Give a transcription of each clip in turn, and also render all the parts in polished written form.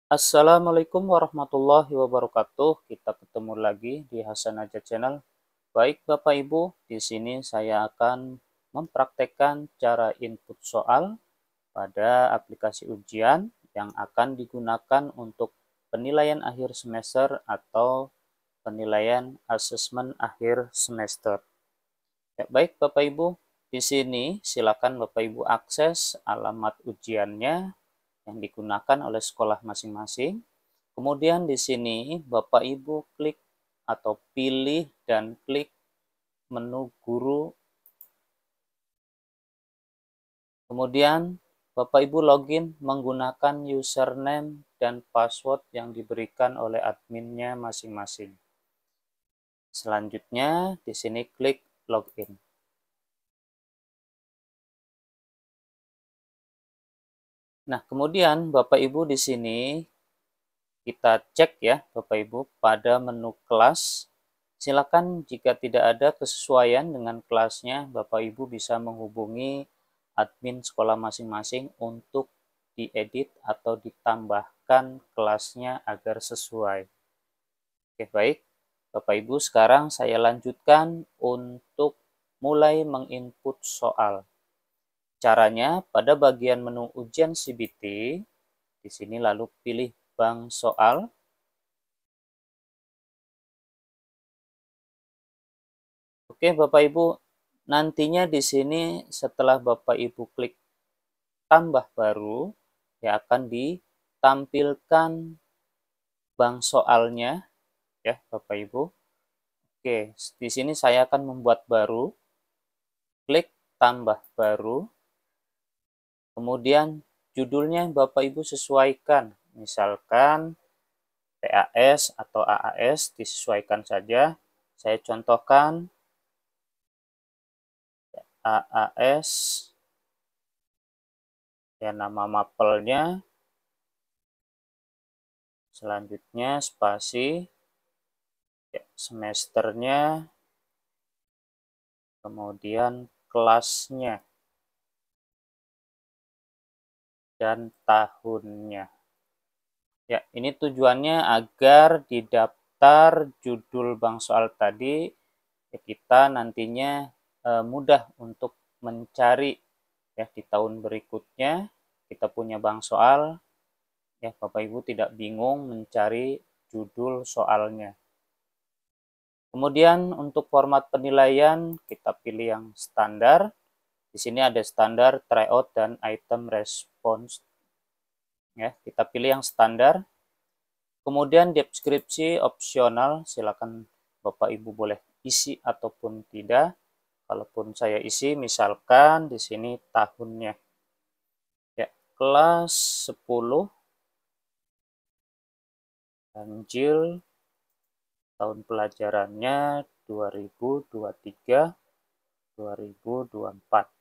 Assalamualaikum warahmatullahi wabarakatuh. Kita ketemu lagi di Hasan Aja Channel. Baik Bapak Ibu, di sini saya akan mempraktekkan cara input soal pada aplikasi ujian yang akan digunakan untuk penilaian akhir semester atau penilaian asesmen akhir semester. Ya, baik Bapak Ibu, di sini silakan Bapak Ibu akses alamat ujiannya yang digunakan oleh sekolah masing-masing. Kemudian di sini Bapak Ibu klik atau pilih dan klik menu guru. Kemudian Bapak Ibu login menggunakan username dan password yang diberikan oleh adminnya masing-masing. Selanjutnya di sini klik login. Nah, kemudian Bapak Ibu di sini kita cek ya Bapak Ibu pada menu kelas. Silakan jika tidak ada kesesuaian dengan kelasnya, Bapak Ibu bisa menghubungi admin sekolah masing-masing untuk diedit atau ditambahkan kelasnya agar sesuai. Oke, baik. Bapak Ibu, sekarang saya lanjutkan untuk mulai menginput soal. Caranya pada bagian menu ujian CBT, di sini lalu pilih bank soal. Oke, Bapak Ibu, nantinya di sini setelah Bapak Ibu klik tambah baru, ya akan ditampilkan bank soalnya ya, Bapak Ibu. Oke, di sini saya akan membuat baru. Klik tambah baru. Kemudian judulnya Bapak Ibu sesuaikan. Misalkan PAS atau AAS disesuaikan saja. Saya contohkan AAS, ya nama mapelnya, selanjutnya spasi, ya, semesternya, kemudian kelasnya, dan tahunnya. Ya, ini tujuannya agar di daftar judul bank soal tadi, ya, kita nantinya mudah untuk mencari ya di tahun berikutnya kita punya bank soal, ya Bapak Ibu tidak bingung mencari judul soalnya. Kemudian untuk format penilaian kita pilih yang standar. Di sini ada standar, tryout, dan item response. Ya, kita pilih yang standar. Kemudian deskripsi opsional, silakan Bapak Ibu boleh isi ataupun tidak. Kalaupun saya isi, misalkan di sini tahunnya. Ya, kelas 10 ganjil, tahun pelajarannya 2023-2024.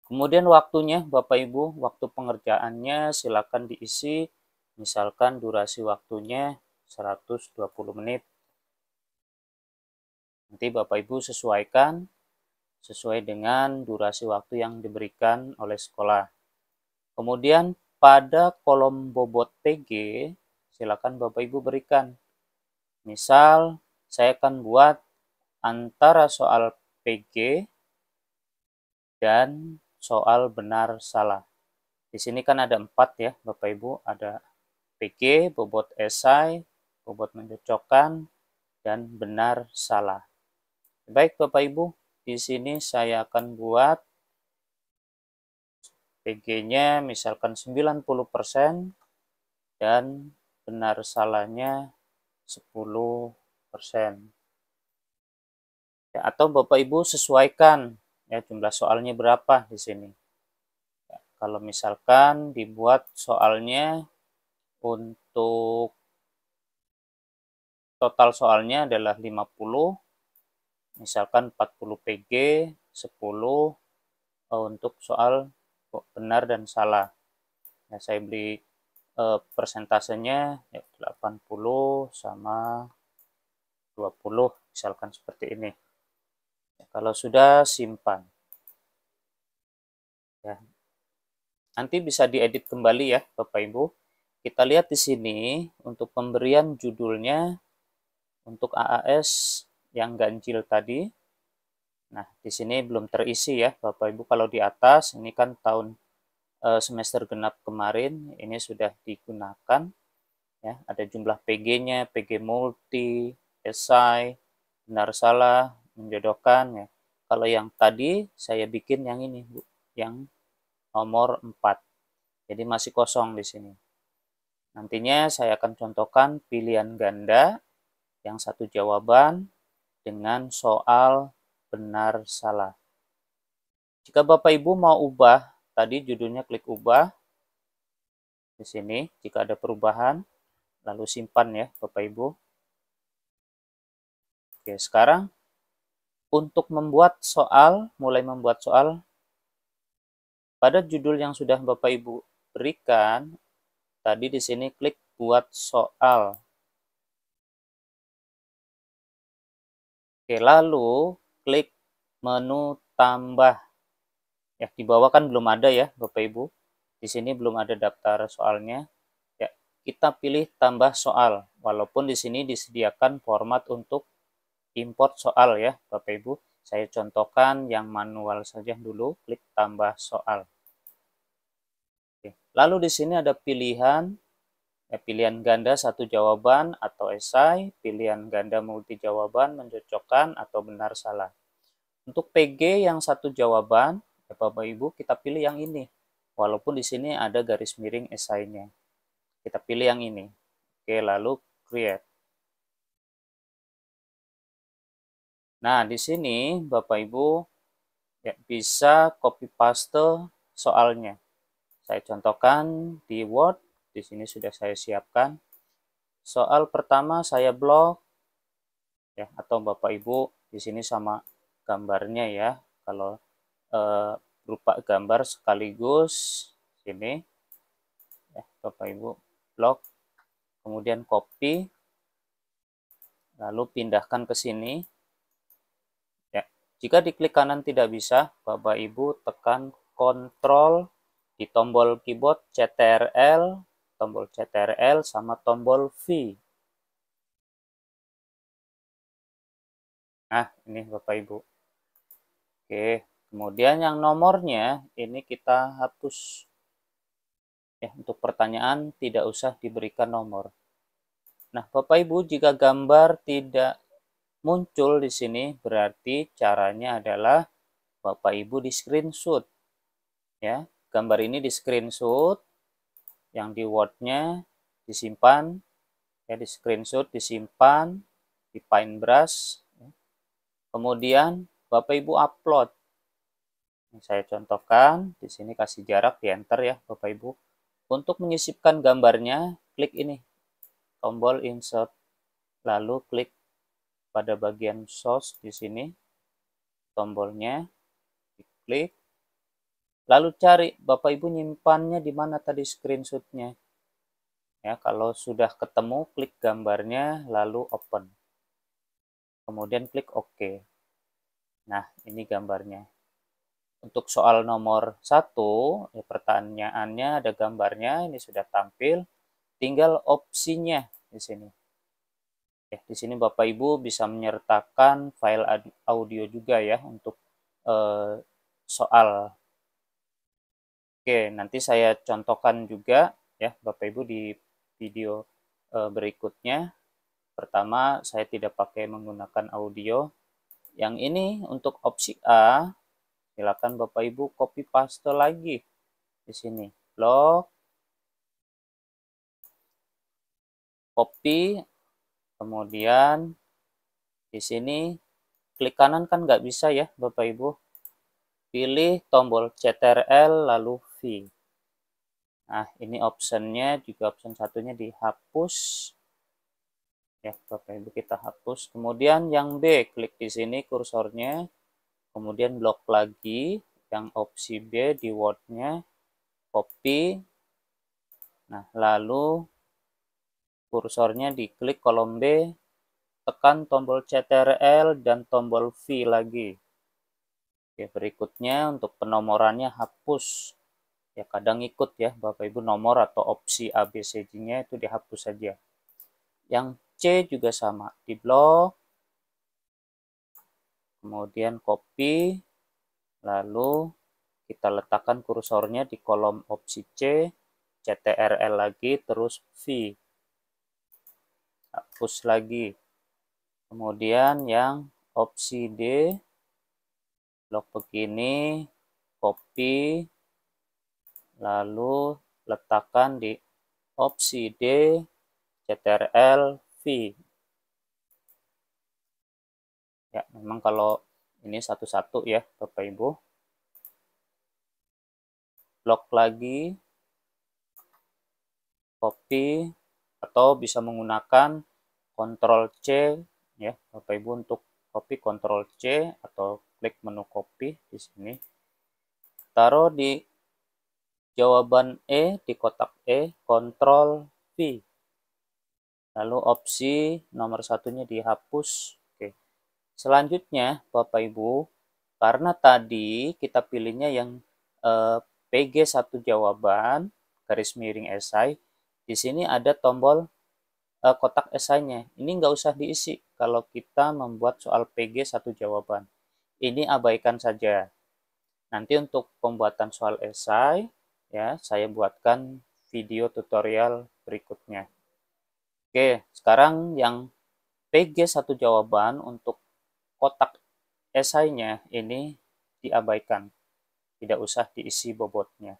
Kemudian waktunya Bapak Ibu, waktu pengerjaannya silakan diisi, misalkan durasi waktunya 120 menit. Nanti Bapak Ibu sesuaikan sesuai dengan durasi waktu yang diberikan oleh sekolah. Kemudian pada kolom bobot PG, silakan Bapak Ibu berikan. Misal, saya akan buat antara soal PG dan soal benar salah. Di sini kan ada 4 ya Bapak Ibu, ada PG, bobot esai, bobot mencocokkan, dan benar salah. Baik Bapak Ibu, di sini saya akan buat PG-nya misalkan 90% dan benar salahnya 10%. Ya, atau Bapak Ibu sesuaikan ya jumlah soalnya berapa di sini. Ya, kalau misalkan dibuat soalnya untuk total soalnya adalah 50, misalkan 40 PG, 10 untuk soal benar dan salah. Ya, saya beri persentasenya ya, 80 sama 20, misalkan seperti ini. Ya, kalau sudah simpan. Ya. Nanti bisa diedit kembali ya Bapak Ibu. Kita lihat di sini untuk pemberian judulnya untuk AAS yang ganjil tadi. Nah, di sini belum terisi ya Bapak Ibu. Kalau di atas ini kan tahun semester genap kemarin ini sudah digunakan ya. Ada jumlah PG-nya, PG multi, esai, benar salah, menjodohkan ya. Kalau yang tadi saya bikin yang ini Bu, yang nomor 4. Jadi masih kosong di sini. Nantinya saya akan contohkan pilihan ganda yang satu jawaban dengan soal benar salah. Jika Bapak Ibu mau ubah, tadi judulnya klik ubah. Di sini jika ada perubahan, lalu simpan ya Bapak Ibu. Oke, sekarang untuk mulai membuat soal, pada judul yang sudah Bapak Ibu berikan, tadi di sini klik buat soal. Oke, lalu klik menu tambah. Ya, di bawah kan belum ada ya Bapak Ibu. Di sini belum ada daftar soalnya. Ya, kita pilih tambah soal. Walaupun di sini disediakan format untuk import soal ya Bapak Ibu. Saya contohkan yang manual saja dulu, klik tambah soal. Oke. Lalu di sini ada pilihan, pilihan ganda satu jawaban atau esai, pilihan ganda multi jawaban, mencocokkan atau benar salah. Untuk PG yang satu jawaban, ya Bapak Ibu kita pilih yang ini. Walaupun di sini ada garis miring esainya. Kita pilih yang ini. Oke, lalu create. Nah, di sini Bapak Ibu ya, bisa copy paste soalnya. Saya contohkan di Word, di sini sudah saya siapkan. Soal pertama saya blok ya, atau Bapak Ibu di sini sama gambarnya ya. Kalau berupa gambar sekaligus sini ya, Bapak Ibu blok, kemudian copy, lalu pindahkan ke sini. Ya, jika diklik kanan tidak bisa, Bapak Ibu tekan Ctrl di tombol keyboard CTRL, tombol CTRL sama tombol V. Nah, ini Bapak Ibu. Oke, kemudian yang nomornya ini kita hapus. Ya, untuk pertanyaan tidak usah diberikan nomor. Nah, Bapak Ibu, jika gambar tidak muncul di sini, berarti caranya adalah Bapak Ibu di screenshot. Ya, gambar ini di screenshot, yang di Word-nya disimpan, ya di screenshot, disimpan di Paintbrush. Ya. Kemudian Bapak Ibu upload. Ini saya contohkan, di sini kasih jarak di enter ya Bapak Ibu. Untuk menyisipkan gambarnya, klik ini, tombol insert, lalu klik pada bagian source di sini, tombolnya, diklik, lalu cari Bapak Ibu nyimpannya di mana tadi screenshotnya. Ya, kalau sudah ketemu, klik gambarnya, lalu open. Kemudian klik OK. Nah, ini gambarnya. Untuk soal nomor 1, ya, pertanyaannya ada gambarnya, ini sudah tampil. Tinggal opsinya di sini. Ya, di sini Bapak Ibu bisa menyertakan file audio juga ya untuk soal. Oke, nanti saya contohkan juga ya Bapak Ibu di video berikutnya. Pertama, saya tidak pakai menggunakan audio. Yang ini untuk opsi A, silakan Bapak Ibu copy paste lagi di sini. Blok, copy, kemudian di sini klik kanan kan nggak bisa ya Bapak Ibu. Pilih tombol CTRL lalu V. Nah, ini optionnya juga option satunya dihapus. Ya, Bapak Ibu kita hapus. Kemudian yang B, klik di sini kursornya. Kemudian blok lagi. Yang opsi B di Word-nya. Copy. Nah, lalu kursornya diklik kolom B. Tekan tombol CTRL dan tombol V lagi. Oke, berikutnya untuk penomorannya hapus. Ya kadang ikut ya Bapak Ibu, nomor atau opsi ABCD-nya itu dihapus saja. Yang C juga sama, di blok, kemudian copy, lalu kita letakkan kursornya di kolom opsi C, CTRL lagi, terus V. Hapus lagi. Kemudian yang opsi D, blok begini, copy, lalu letakkan di opsi D, CTRL V. Ya, memang kalau ini satu-satu ya Bapak Ibu. Blok lagi, copy, atau bisa menggunakan Ctrl C ya Bapak Ibu untuk copy, Ctrl C atau klik menu copy di sini. Taruh di jawaban E, di kotak E, Ctrl V. Lalu opsi nomor satunya dihapus. Oke. Selanjutnya Bapak Ibu, karena tadi kita pilihnya yang PG 1 jawaban, garis miring esai, di sini ada tombol kotak esainya. Ini nggak usah diisi kalau kita membuat soal PG 1 jawaban. Ini abaikan saja. Nanti untuk pembuatan soal esai, ya saya buatkan video tutorial berikutnya. Oke, sekarang yang PG 1 jawaban untuk kotak esainya ini diabaikan. Tidak usah diisi bobotnya.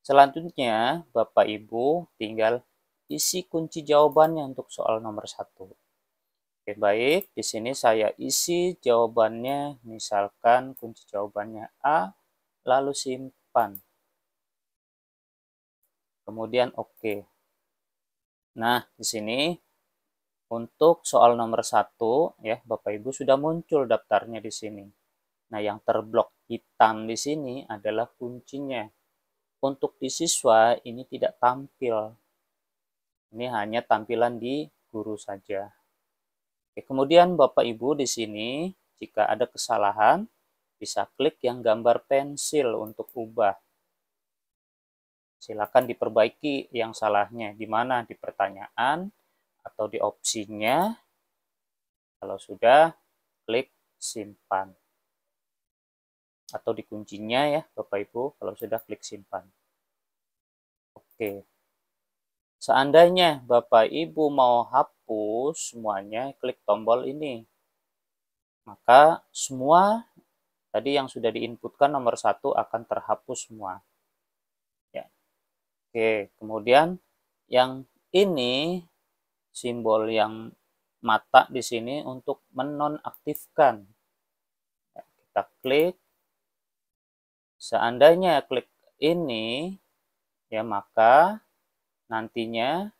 Selanjutnya, Bapak Ibu tinggal isi kunci jawabannya untuk soal nomor 1. Oke, baik. Di sini saya isi jawabannya, misalkan kunci jawabannya A, lalu simpan. Kemudian oke. Nah, di sini untuk soal nomor 1 ya, Bapak Ibu sudah muncul daftarnya di sini. Nah, yang terblok hitam di sini adalah kuncinya. Untuk di siswa ini tidak tampil. Ini hanya tampilan di guru saja. Oke, kemudian Bapak Ibu di sini jika ada kesalahan bisa klik yang gambar pensil untuk ubah. Silakan diperbaiki yang salahnya di mana, di pertanyaan atau di opsinya. Kalau sudah, klik simpan. Atau di kuncinya ya Bapak Ibu, kalau sudah klik simpan. Oke. Seandainya Bapak Ibu mau hapus semuanya, klik tombol ini. Maka semua tadi yang sudah diinputkan nomor 1 akan terhapus semua. Ya. Oke, kemudian yang ini simbol yang mata di sini untuk menonaktifkan. Ya, kita klik. Seandainya klik ini, ya maka nantinya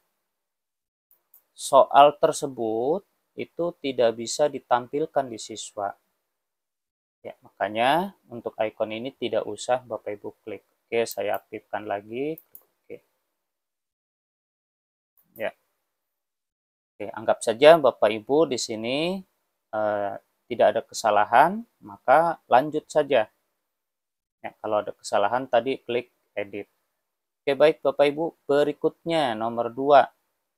soal tersebut itu tidak bisa ditampilkan di siswa. Ya, makanya untuk icon ini tidak usah Bapak Ibu klik. Oke, saya aktifkan lagi. Oke. Ya. Oke, anggap saja Bapak Ibu di sini tidak ada kesalahan, maka lanjut saja. Ya, kalau ada kesalahan tadi klik edit. Oke, baik Bapak Ibu, berikutnya nomor 2,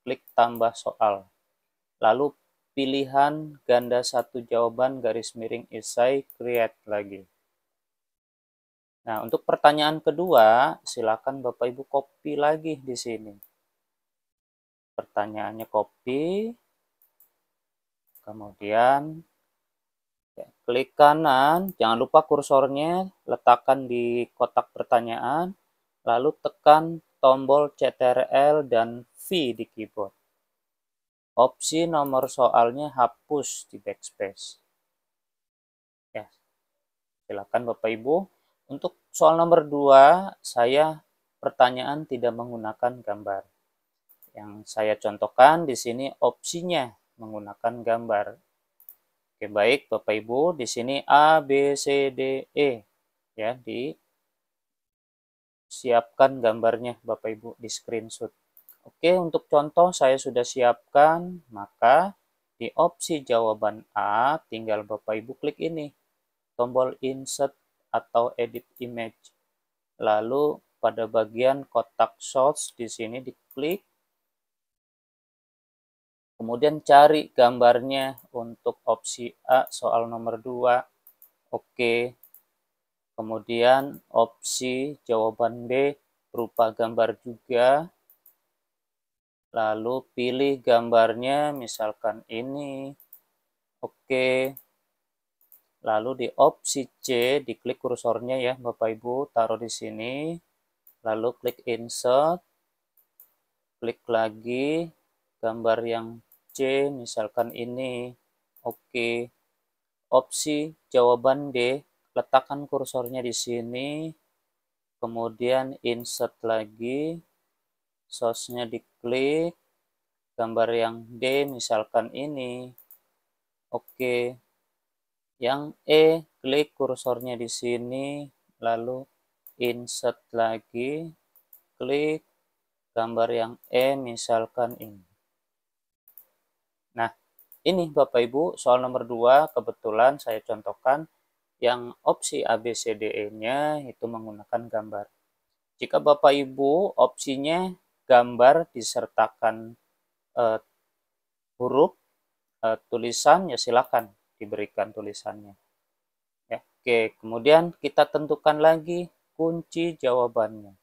klik tambah soal. Lalu pilihan ganda 1 jawaban garis miring esai create lagi. Nah, untuk pertanyaan kedua, silakan Bapak Ibu copy lagi di sini. Pertanyaannya copy, kemudian ya, klik kanan, jangan lupa kursornya letakkan di kotak pertanyaan, lalu tekan tombol CTRL dan V di keyboard. Opsi nomor soalnya hapus di backspace. Ya, silakan Bapak Ibu. Untuk soal nomor 2, saya pertanyaan tidak menggunakan gambar. Yang saya contohkan di sini opsinya menggunakan gambar. Oke, baik Bapak Ibu, di sini A, B, C, D, E. Ya, disiapkan gambarnya Bapak Ibu di screenshot. Oke, untuk contoh saya sudah siapkan, maka di opsi jawaban A tinggal Bapak Ibu klik ini, tombol insert atau edit image. Lalu pada bagian kotak source di sini diklik. Kemudian cari gambarnya untuk opsi A soal nomor 2. Oke. Kemudian opsi jawaban B berupa gambar juga. Lalu pilih gambarnya misalkan ini. Oke. Lalu di opsi C diklik kursornya ya Bapak Ibu, taruh di sini. Lalu klik insert. Klik lagi gambar yang C misalkan ini. Oke. Opsi jawaban D, letakkan kursornya di sini, kemudian insert lagi, source-nya diklik, gambar yang D misalkan ini. Oke. Yang E, klik kursornya di sini, lalu insert lagi, klik gambar yang E misalkan ini. Nah, ini Bapak Ibu, soal nomor 2 kebetulan saya contohkan yang opsi ABCDE-nya itu menggunakan gambar. Jika Bapak Ibu opsinya gambar disertakan huruf tulisan, ya silakan diberikan tulisannya. Ya, oke, kemudian kita tentukan lagi kunci jawabannya.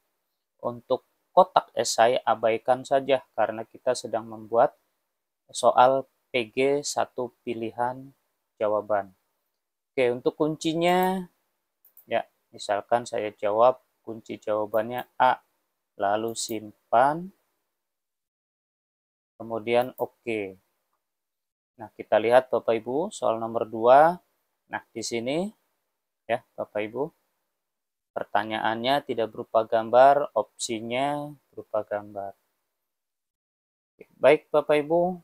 Untuk kotak esai abaikan saja karena kita sedang membuat soal PG 1 pilihan jawaban. Oke, untuk kuncinya, ya misalkan saya jawab kunci jawabannya A, lalu simpan, kemudian oke. Nah, kita lihat Bapak Ibu, soal nomor 2. Nah, di sini ya Bapak Ibu, pertanyaannya tidak berupa gambar, opsinya berupa gambar. Baik Bapak Ibu,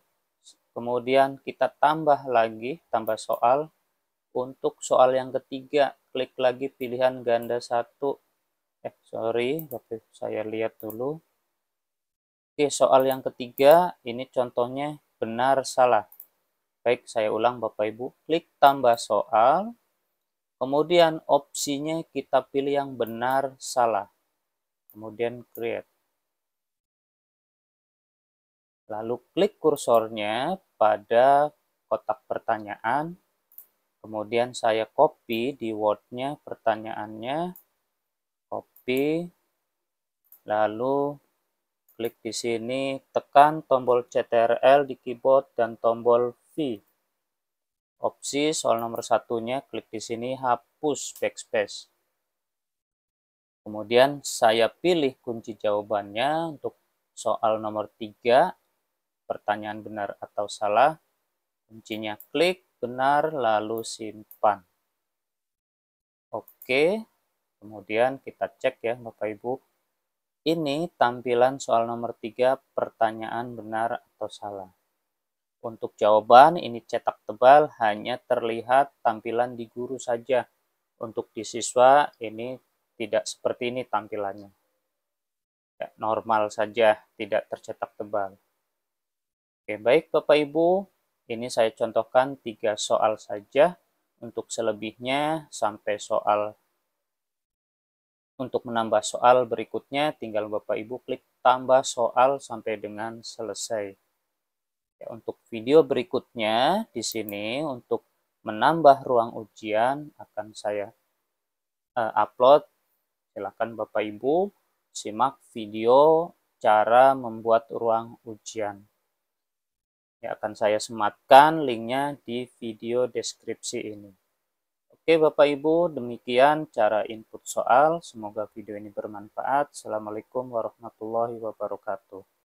kemudian kita tambah lagi, tambah soal. Untuk soal yang ketiga, klik lagi pilihan ganda 1. Sorry, saya lihat dulu. Oke, soal yang ketiga, ini contohnya benar salah. Baik, saya ulang Bapak Ibu. Klik tambah soal, kemudian opsinya kita pilih yang benar salah. Kemudian create. Lalu klik kursornya pada kotak pertanyaan. Kemudian saya copy di Word-nya pertanyaannya. Copy. Lalu klik di sini, tekan tombol CTRL di keyboard dan tombol V. Opsi soal nomor 1-nya klik di sini, hapus backspace. Kemudian saya pilih kunci jawabannya untuk soal nomor 3, pertanyaan benar atau salah. Kuncinya klik benar lalu simpan. Oke, kemudian kita cek ya Bapak Ibu. Ini tampilan soal nomor 3, pertanyaan benar atau salah. Untuk jawaban ini cetak tebal, hanya terlihat tampilan di guru saja. Untuk di siswa ini tidak seperti ini tampilannya. Ya, normal saja, tidak tercetak tebal. Oke, baik Bapak Ibu, ini saya contohkan 3 soal saja. Untuk selebihnya sampai soal, untuk menambah soal berikutnya tinggal Bapak Ibu klik tambah soal sampai dengan selesai. Ya, untuk video berikutnya di sini untuk menambah ruang ujian akan saya upload. Silakan Bapak Ibu simak video cara membuat ruang ujian. Ya, akan saya sematkan linknya di video deskripsi ini. Oke Bapak Ibu, demikian cara input soal. Semoga video ini bermanfaat. Assalamualaikum warahmatullahi wabarakatuh.